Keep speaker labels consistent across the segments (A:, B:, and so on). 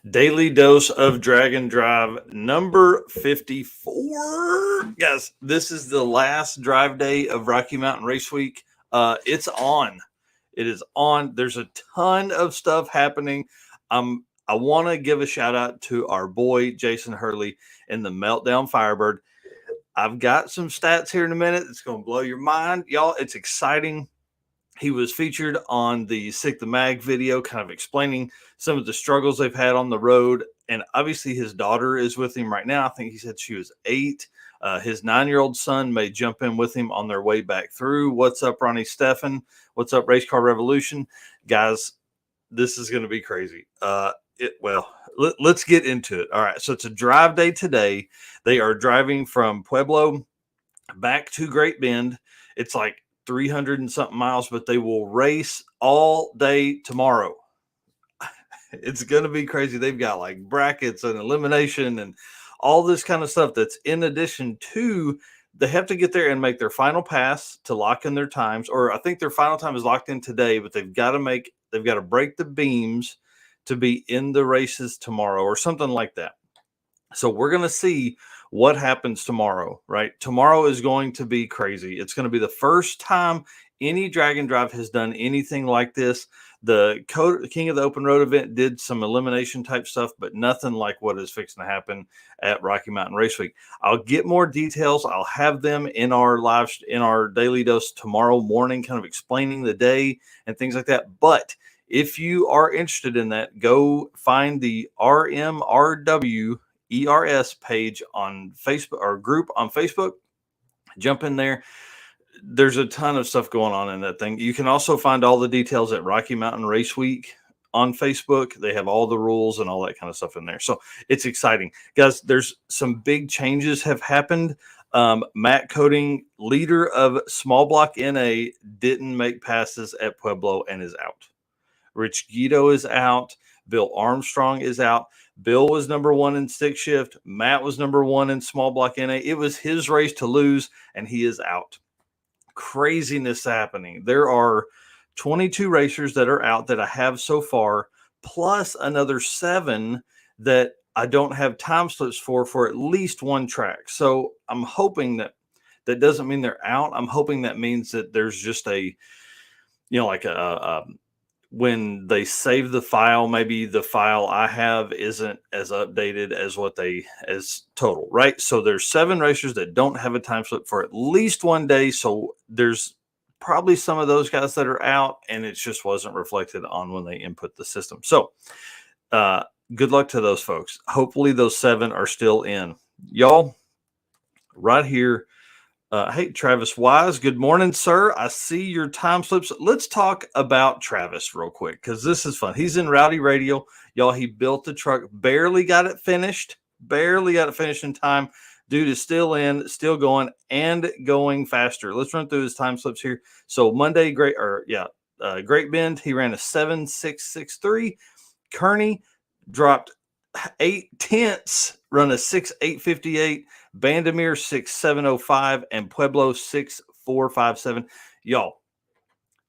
A: Daily dose of Dragon Drive number 54. Guys, this is the last drive day of Rocky Mountain Race Week. It's on. It is on. There's a ton of stuff happening. I want to give a shout out to our boy Jason Hurley in the Meltdown Firebird. I've got some stats here in a minute. It's going to blow your mind, y'all. It's exciting. He was featured on the Sick the Mag video, kind of explaining some of the struggles they've had on the road. And obviously his daughter is with him right now. I think he said she was 8. His 9-year-old son may jump in with him on their way back through. What's up, Ronnie Steffen? What's up, Race Car Revolution? Guys, this is going to be crazy. Let's get into it. All right, so it's a drive day today. They are driving from Pueblo back to Great Bend. It's like 300 and something miles, but they will race all day tomorrow. It's going to be crazy. They've got like brackets and elimination and all this kind of stuff that's in addition to they have to get there and make their final pass to lock in their times, or I think their final time is locked in today, but they've got to break the beams to be in the races tomorrow or something like that. So we're going to see what happens tomorrow, right? Tomorrow is going to be crazy. It's going to be the first time any Dragon Drive has done anything like this. The King of the Open Road event did some elimination type stuff, but nothing like what is fixing to happen at Rocky Mountain Race Week. I'll get more details. I'll have them in our daily dose tomorrow morning, kind of explaining the day and things like that. But if you are interested in that, go find the RMRW ERS page on Facebook or group on Facebook. Jump in there. There's a ton of stuff going on in that thing. You can also find all the details at Rocky Mountain Race Week on Facebook. They have all the rules and all that kind of stuff in there. So it's exciting. Guys, there's some big changes have happened. Matt Koetting, leader of Small Block NA, didn't make passes at Pueblo and is out. Rich Guido is out. Bill Armstrong is out. Bill was number 1 in stick shift. Matt was number 1 in small block NA. It was his race to lose, and he is out. Craziness happening. There are 22 racers that are out that I have so far, plus another 7 that I don't have time slips for at least one track. So I'm hoping that doesn't mean they're out. I'm hoping that means that there's just a, like a when they save the file, maybe the file I have isn't as updated as total, right? So there's 7 racers that don't have a time slip for at least one day. So there's probably some of those guys that are out, and it just wasn't reflected on when they input the system. So good luck to those folks. Hopefully those 7 are still in. Y'all, right here. Hey, Travis Wise. Good morning, sir. I see your time slips. Let's talk about Travis real quick because this is fun. He's in Rowdy Radio. Y'all, he built the truck, barely got it finished in time. Dude is still in, still going, and going faster. Let's run through his time slips here. So Monday, Great Bend, he ran a 7.663. Kearney dropped 0.8, run a 6.858. Bandamere 6.705 and Pueblo 6.457. Y'all,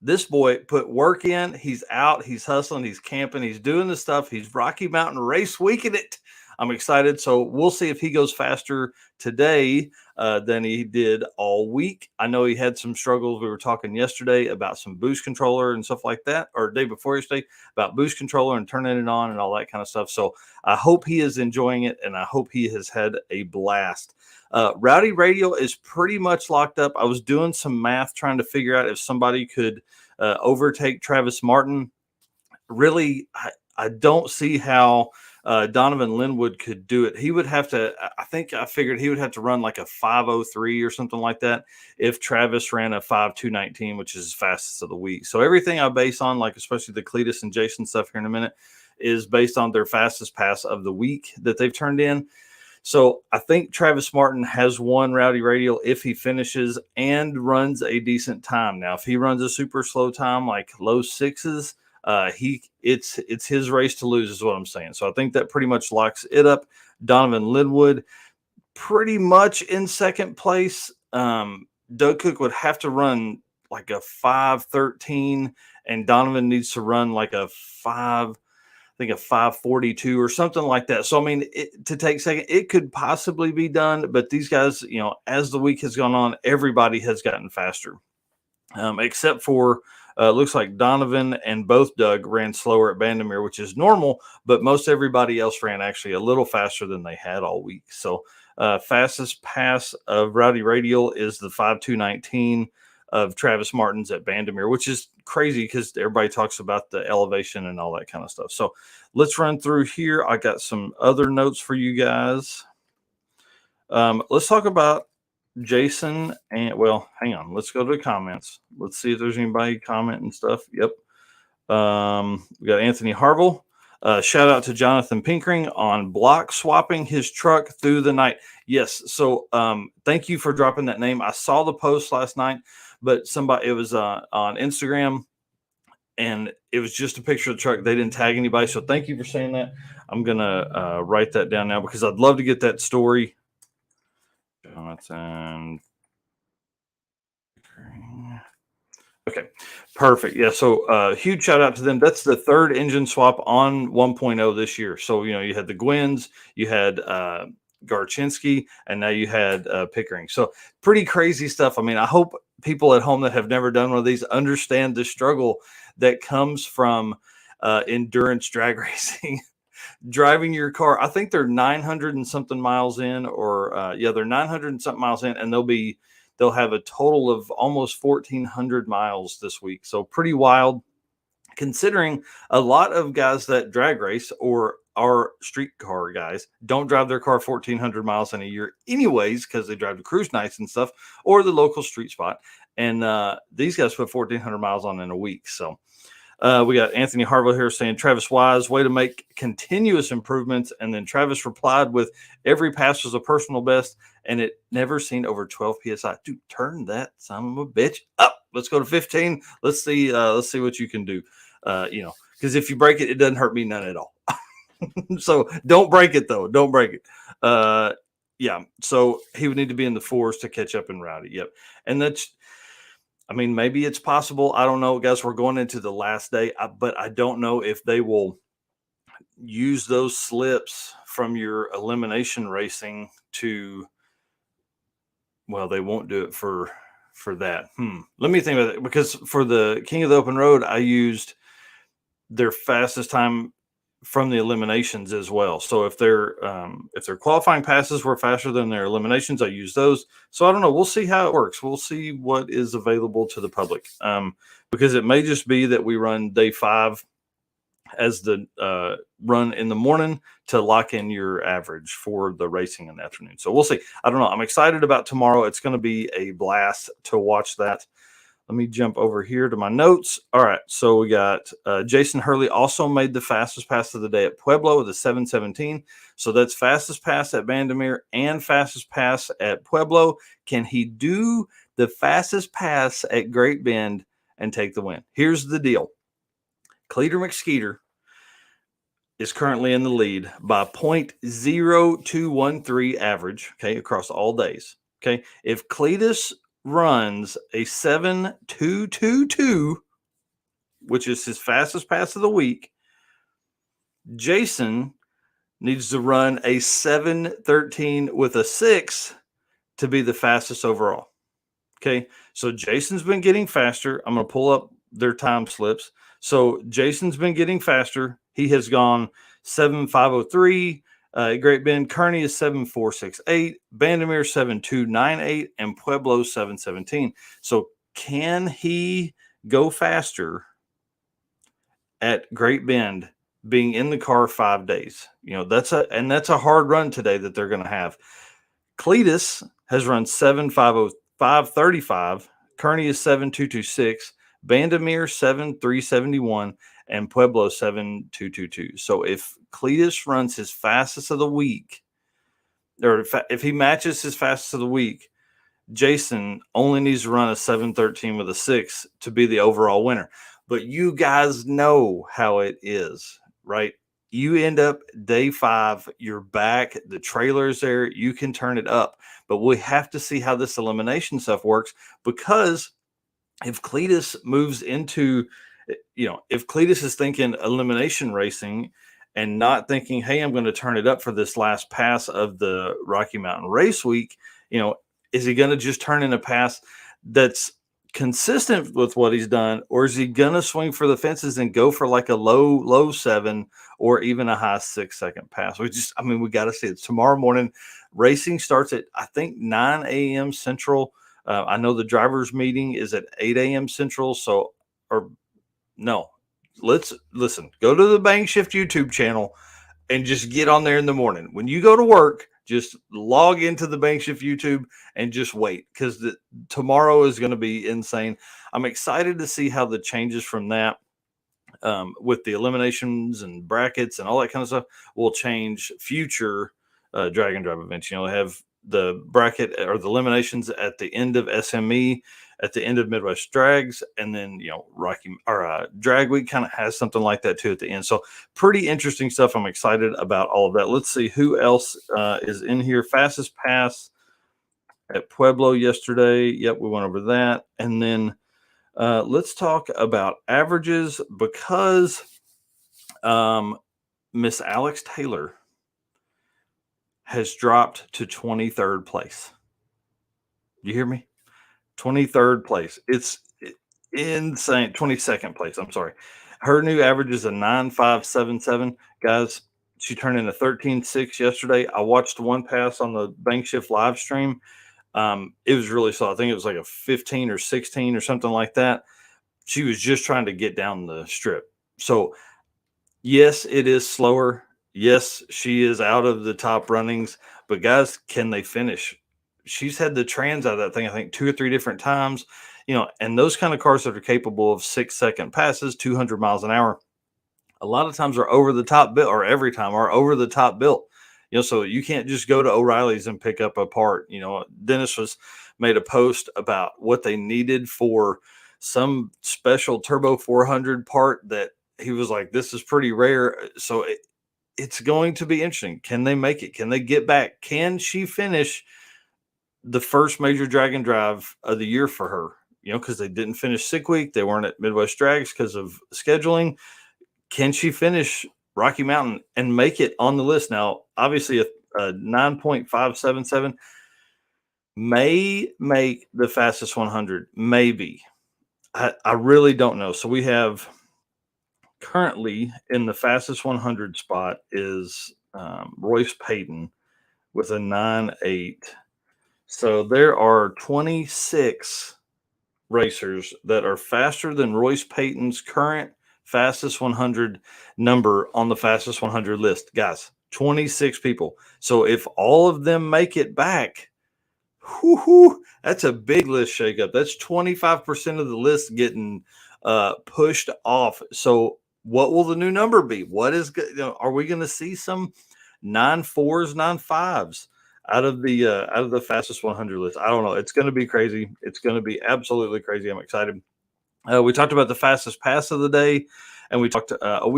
A: this boy put work in. He's out. He's hustling. He's camping. He's doing the stuff. He's Rocky Mountain Race Weeking it. I'm excited. So we'll see if he goes faster today than he did all week. I know he had some struggles. We were talking yesterday about some boost controller and stuff like that, or day before yesterday about boost controller and turning it on and all that kind of stuff. So I hope he is enjoying it, and I hope he has had a blast. Rowdy Radio is pretty much locked up. I was doing some math trying to figure out if somebody could overtake Travis Martin. Really, I don't see how Donovan Linwood could do it. He would have to, I figured he would have to run like a 5:03 or something like that if Travis ran a 5:219, which is his fastest of the week. So everything I base on, like especially the Cleetus and Jason stuff here in a minute, is based on their fastest pass of the week that they've turned in. So I think Travis Martin has won Rowdy Radio if he finishes and runs a decent time. Now, if he runs a super slow time, like low 6s, it's his race to lose is what I'm saying. So I think that pretty much locks it up. Donovan Linwood pretty much in second place. Doug Cook would have to run like a 5:13, and Donovan needs to run like a 5. I think a 5:42 or something like that. So I mean, to take second, it could possibly be done, but these guys, as the week has gone on, everybody has gotten faster, except for looks like Donovan and both Doug ran slower at Bandimere, which is normal, but most everybody else ran actually a little faster than they had all week. So fastest pass of Rowdy Radial is the 5:2:19 of Travis Martin's at Bandimere, which is crazy because everybody talks about the elevation and all that kind of stuff. So let's run through here. I got some other notes for you guys. Let's talk about Jason and hang on. Let's go to the comments. Let's see if there's anybody commenting stuff. Yep. We got Anthony Harville. Shout out to Jonathan Pinkering on block swapping his truck through the night. Yes. So thank you for dropping that name. I saw the post last night, but it was on Instagram, and it was just a picture of the truck. They didn't tag anybody. So thank you for saying that. I'm going to write that down now because I'd love to get that story. Jonathan. Okay, perfect. Yeah, so huge shout out to them. That's the third engine swap on 1.0 this year. So, you had the Guinns, you had Garchinsky, and now you had Pickering. So pretty crazy stuff. I mean, I hope people at home that have never done one of these understand the struggle that comes from endurance drag racing. Driving your car, I think they're 900 and something miles in, or they're 900 and something miles in, and they'll have a total of almost 1,400 miles this week. So pretty wild, considering a lot of guys that drag race or are street car guys don't drive their car 1,400 miles in a year anyways, because they drive to cruise nights and stuff or the local street spot. And these guys put 1,400 miles on in a week. So we got Anthony Harville here saying, Travis Wise, way to make continuous improvements. And then Travis replied with, every pass was a personal best, and it never seen over 12 PSI. Dude, turn that son of a bitch up. Let's go to 15. Let's see what you can do. Because if you break it, it doesn't hurt me none at all. So don't break it, though. Don't break it. So he would need to be in the 4s to catch up in Rowdy. Yep. And maybe it's possible. I don't know, guys. We're going into the last day, but I don't know if they will use those slips from your elimination racing to. Well, they won't do it for that. Let me think about it, because for the King of the Open Road, I used their fastest time from the eliminations as well. So if their qualifying passes were faster than their eliminations, I use those. So I don't know. We'll see how it works. We'll see what is available to the public, because it may just be that we run day 5 as the run in the morning to lock in your average for the racing in the afternoon. So we'll see. I don't know. I'm excited about tomorrow. It's going to be a blast to watch that. Let me jump over here to my notes. All right. So we got Jason Hurley also made the fastest pass of the day at Pueblo with a 7:17. So that's fastest pass at Bandimere and fastest pass at Pueblo. Can he do the fastest pass at Great Bend and take the win? Here's the deal. Cleeter McSkeeter is currently in the lead by 0.0213 average, okay, across all days. Okay. If Cleetus runs a 7.222, which is his fastest pass of the week, Jason needs to run a 7.13 with a 6 to be the fastest overall. Okay. So Jason's been getting faster. I'm going to pull up their time slips. So Jason's been getting faster. He has gone 7.503. Great Bend, Kearney is 7.468. Bandimere 7.298, and Pueblo 7.17. So can he go faster at Great Bend being in the car 5 days? That's a hard run today that they're going to have. Cleetus has run 7.535. Kearney is 7.226. Bandimere 7.371, and Pueblo 7.222. So if Cleetus runs his fastest of the week, or if he matches his fastest of the week, Jason only needs to run a 7.13 with a 6 to be the overall winner. But you guys know how it is, right? You end up day 5, you're back, the trailer's there, you can turn it up. But we have to see how this elimination stuff works, because if Cleetus moves into, if Cleetus is thinking elimination racing and not thinking, hey, I'm going to turn it up for this last pass of the Rocky Mountain Race Week, is he going to just turn in a pass that's consistent with what he's done, or is he going to swing for the fences and go for like a low 7 or even a high 6-second pass? We got to see it tomorrow morning. Racing starts at, I think, 9 a.m. Central. I know the drivers' meeting is at 8 a.m. Central. Let's listen. Go to the Bang Shift YouTube channel and just get on there in the morning. When you go to work, just log into the Bang Shift YouTube and just wait, because tomorrow is going to be insane. I'm excited to see how the changes from that, with the eliminations and brackets and all that kind of stuff, will change future drag and drive events. They have the bracket or the eliminations at the end of SME, at the end of Midwest Drags, and then Rocky or Drag Week kind of has something like that too at the end. So pretty interesting stuff. I'm excited about all of that. Let's see who else is in here. Fastest pass at Pueblo yesterday. Yep, we went over that. And then let's talk about averages, because Miss Alex Taylor has dropped to 23rd place. You hear me? 23rd place. It's insane. 22nd place. I'm sorry. Her new average is a 9.577. Guys, she turned in a 13.6 yesterday. I watched one pass on the Bank Shift live stream. It was really slow. I think it was like a 15 or 16 or something like that. She was just trying to get down the strip. So, yes, it is slower. Yes, she is out of the top runnings. But, guys, can they finish? She's had the trans out of that thing, I think, 2 or 3 different times. And those kind of cars that are capable of 6-second passes, 200 miles an hour, a lot of times are over the top built, or every time are over the top built. So you can't just go to O'Reilly's and pick up a part. Dennis made a post about what they needed for some special Turbo 400 part that he was like, this is pretty rare. So it's going to be interesting. Can they make it? Can they get back? Can she finish the first major drag and drive of the year for her? Because they didn't finish Sick Week. They weren't at Midwest Drags because of scheduling. Can she finish Rocky Mountain and make it on the list? Now, obviously, a 9.577 may make the fastest 100. Maybe. I really don't know. So we have currently in the fastest 100 spot is Royce Payton with a 9.8. So there are 26 racers that are faster than Royce Payton's current fastest 100 number on the fastest 100 list. Guys, 26 people. So if all of them make it back, that's a big list shakeup. That's 25% of the list getting pushed off. So what will the new number be? Are we going to see some 9.4s, 9.5s? Out of the fastest 100 list? I don't know. It's going to be crazy. It's going to be absolutely crazy. I'm excited. We talked about the fastest pass of the day, and we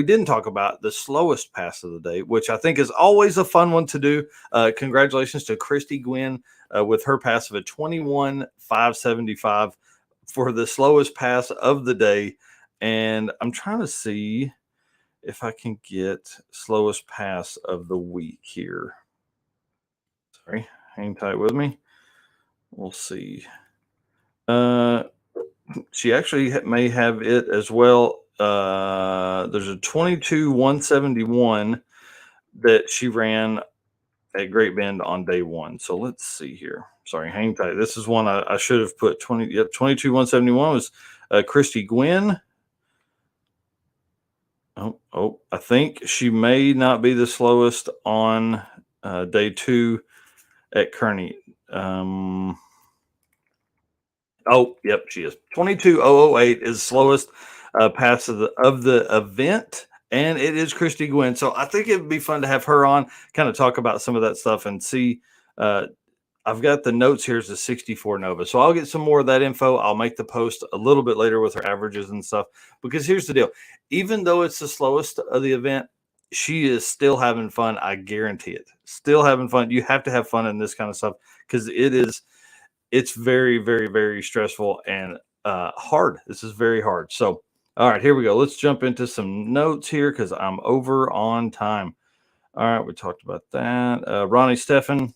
A: didn't talk about the slowest pass of the day, which I think is always a fun one to do. Congratulations to Kristy Guinn with her pass of a 21.575 for the slowest pass of the day. And I'm trying to see if I can get slowest pass of the week here. Sorry, hang tight with me. We'll see. She actually may have it as well. There's a 22.171 that she ran at Great Bend on day one. So let's see here. Sorry, hang tight. This is one I should have put 22.171 was Kristy Guinn. Oh, I think she may not be the slowest on day 2 at Kearney. Yep, she is. 22.008 is slowest pass of the event, and it is Kristy Guinn. So I think it would be fun to have her on, kind of talk about some of that stuff and see. I've got the notes here as a 64 Nova, so I'll get some more of that info. I'll make the post a little bit later with her averages and stuff, because here's the deal. Even though it's the slowest of the event, she is still having fun. I guarantee it. Still having fun. You have to have fun in this kind of stuff, because it's very, very, very stressful and hard. This is very hard. So All right, here we go. Let's jump into some notes here because I'm over on time. All right, we talked about that. Ronnie Steffen,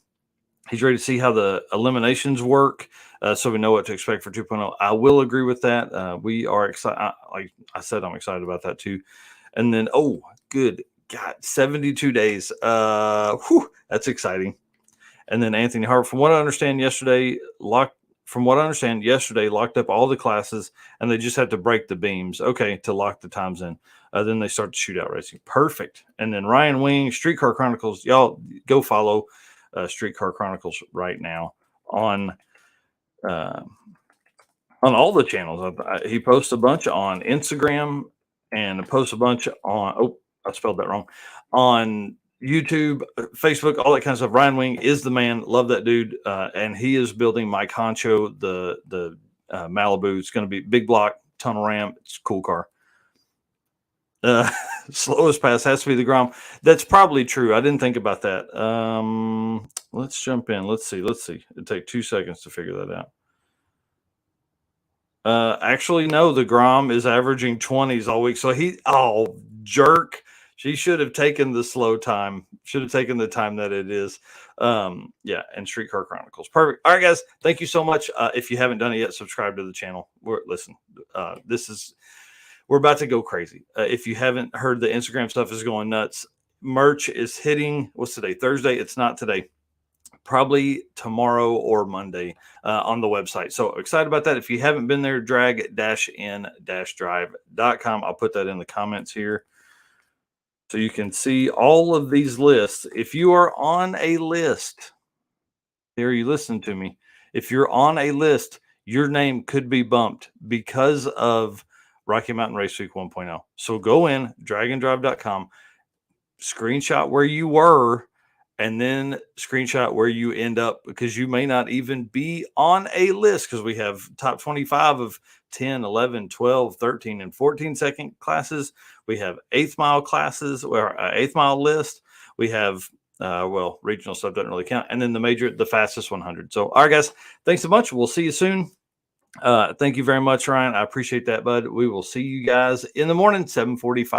A: he's ready to see how the eliminations work, so we know what to expect for 2.0. I will agree with that. We are excited. Like I said, I'm excited about that too. And then, oh, good God, 72 days. That's exciting. And then Anthony Hart, from what I understand yesterday, locked up all the classes and they just had to break the beams, okay, to lock the times in. Then they start the shootout racing. Perfect. And then Ryan Wing, Streetcar Chronicles, y'all go follow Streetcar Chronicles right now on all the channels. He posts a bunch on Instagram and posts a bunch on, oh, I spelled that wrong, on YouTube, Facebook, all that kind of stuff. Ryan Wing is the man. Love that dude. And he is building my Concho, the Malibu. It's going to be big block, tunnel ramp. It's a cool car. Slowest pass has to be the Grom. That's probably true. I didn't think about that. Let's jump in. Let's see. It'll take 2 seconds to figure that out. Actually, no, the Grom is averaging 20s all week. So jerk. She should have taken the slow time. Should have taken the time that it is. Yeah, and Streetcar Chronicles. Perfect. All right, guys. Thank you so much. If you haven't done it yet, subscribe to the channel. We're about to go crazy. If you haven't heard, the Instagram stuff is going nuts. Merch is hitting. What's today? Thursday. It's not today. Probably tomorrow or Monday on the website. So excited about that. If you haven't been there, drag-in-drive.com. I'll put that in the comments here so you can see all of these lists. If you are on a list, there you listen to me. If you're on a list, your name could be bumped because of Rocky Mountain Race Week 1.0. So go in, drag-in-drive.com, screenshot where you were, and then screenshot where you end up, because you may not even be on a list, because we have top 25 of 10, 11, 12, 13, and 14 second classes. We have 8th mile classes, or 8th mile list. We have, regional stuff doesn't really count. And then the fastest 100. So, all right, guys, thanks so much. We'll see you soon. Thank you very much, Ryan. I appreciate that, bud. We will see you guys in the morning, 7:45.